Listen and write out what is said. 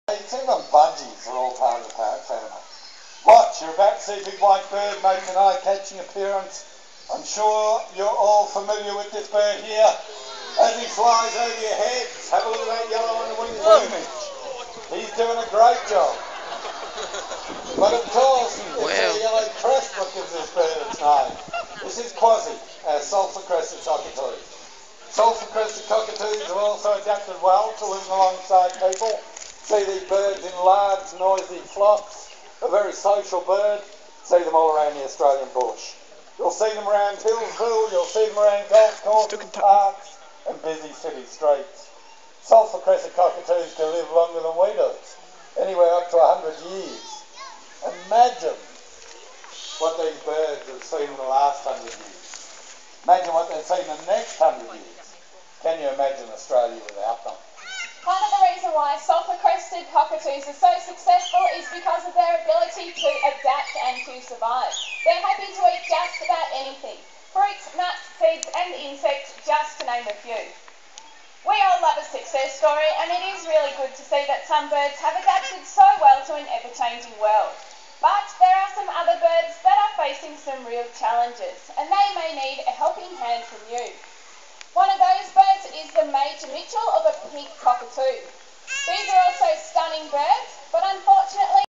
Even budgies are all part of the parrot family. Watch, you're about to see a big white bird make an eye-catching appearance. I'm sure you're all familiar with this bird here. As he flies over your heads, have a look at that yellow on the wing plumage. He's doing a great job. But of course, it's the yellow crest what gives this bird its name. This is Quasi, a sulphur-crested cockatoo. Sulphur-crested cockatoos have also adapted well to living alongside people. See these birds in large, noisy flocks. A very social bird. See them all around the Australian bush. You'll see them around Hillsville, you'll see them around golf courses, parks and busy city streets. Sulphur-crested cockatoos can live longer than we do, anywhere up to 100 years. Imagine what these birds have seen in the last 100 years. Imagine what they've seen in the next 100 years. Can you imagine Australia without them? Part of the reason why sulphur-crested cockatoos are so successful is because of their ability to adapt and to survive. They're happy to eat just about anything. Fruits, nuts, seeds and insects, just to name a few. We all love a success story, and it is really good to see that some birds have adapted so well to an ever-changing world. But there are some other birds that are facing some real challenges, and they may need a helping hand from you. One of those birds is the Major Mitchell of a pink cockatoo. These are also stunning birds, but unfortunately